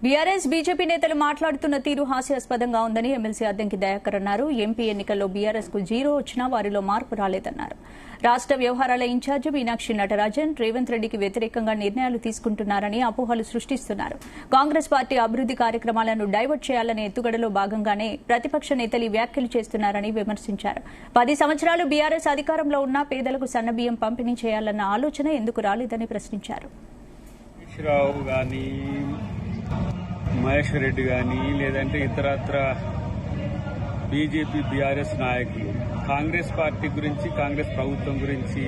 BRS BJP నేతలు మాట్లాడుతున్న తీరు హాస్యాస్పదంగా ఉందని ఎమ్మెల్సీ అద్దంకి దయాకర్ అన్నారు. ఎంపీ ఎన్నికల్లో బీఆర్ఎస్ కు 0 వచ్చినా వారిలో మార్పు రాలేదన్నారు. రాష్ట వ్యవహారాల ఇన్ఛార్జి మీనాక్షి నటరాజన్ రేవంత్ రెడ్డికి వ్యతిరేకంగా నిర్ణయాలు తీసుకుంటున్నారని అపోహలు సృష్టిస్తున్నారు. కాంగ్రెస్ పార్టీ అభివృద్ది కార్యక్రమాలను డైవర్ట్ చేయాలనే ఎత్తుగడలో భాగంగానే ప్రతిపక్ష నేతలు ఈ వ్యాఖ్యలు చేస్తున్నారని విమర్శించారు. 10 సంవత్సరాలు బీఆర్ఎస్ అధికారంలో ఉన్నా పేదలకు సన్నబియ్యం పంపిణీ చేయాలన్న ఆలోచన ఎందుకు రాలేదని ప్రశ్నించారు. మహేశ్వర్ రెడ్డి కానీ లేదంటే ఇతరత్ర బీజేపీ బీఆర్ఎస్ నాయకులు కాంగ్రెస్ పార్టీ గురించి, కాంగ్రెస్ ప్రభుత్వం గురించి,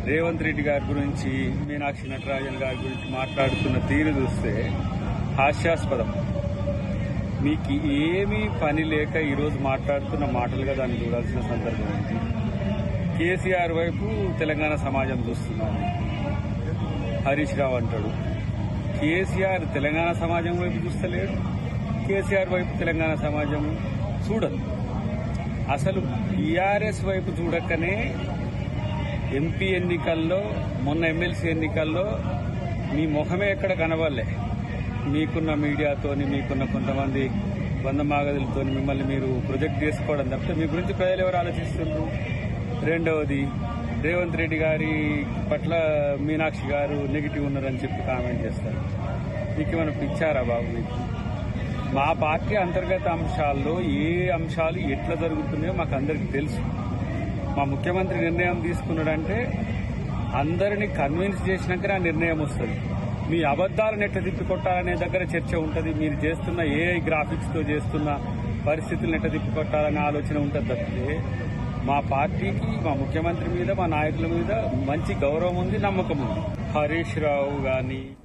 రేవంత్ రెడ్డి గారి గురించి, మీనాక్షి నటరాజన్ గారి గురించి మాట్లాడుతున్న తీరు చూస్తే హాస్యాస్పదం. మీకు ఏమీ పని లేక ఈరోజు మాట్లాడుతున్న మాటలుగా దాన్ని చూడాల్సిన సందర్భం ఉంది. కేసీఆర్ వైపు తెలంగాణ సమాజం చూస్తున్నారు. హరీష్ రావు అంటాడు కేసీఆర్ తెలంగాణ సమాజం వైపు చూస్తలేడు, కేసీఆర్ వైపు తెలంగాణ సమాజం చూడదు. అసలు బీఆర్ఎస్ వైపు చూడకనే ఎంపీ ఎన్నికల్లో, మొన్న ఎమ్మెల్సీ ఎన్నికల్లో మీ ముఖమే ఎక్కడ కనబడలే. మీకున్న మీడియాతోని, మీకున్న కొంతమంది బంధమాగదులతో మిమ్మల్ని మీరు ప్రొజెక్ట్ చేసుకోవడం తప్పితే మీ గురించి ప్రజలు ఎవరు ఆలోచిస్తున్నారు? రెండవది, రేవంత్ రెడ్డి గారి పట్ల మీనాక్షి గారు నెగిటివ్ ఉన్నారని చెప్పి కామెంట్ చేస్తారు. మీకు ఏమైనా పిచ్చారా బాబు? మీకు మా పార్టీ అంతర్గత అంశాల్లో ఏ అంశాలు ఎట్లా జరుగుతున్నాయో మాకు అందరికీ తెలుసు. మా ముఖ్యమంత్రి నిర్ణయం తీసుకున్నాడంటే అందరినీ కన్విన్స్ చేసినాకనే ఆ నిర్ణయం వస్తుంది. మీ అబద్దాలను ఎట్లా తిప్పికొట్టాలనే దగ్గర చర్చ ఉంటుంది. మీరు చేస్తున్న ఏఐ గ్రాఫిక్స్తో చేస్తున్న పరిస్థితులను ఎట్లా తిప్పికొట్టాలనే ఆలోచన ఉంటుంది తప్పితే మా పార్టీకి, మా ముఖ్యమంత్రి మీద, మా నాయకుల మీద మంచి గౌరవం ఉంది, నమ్మకం ఉంది. హరీష్ రావు గాని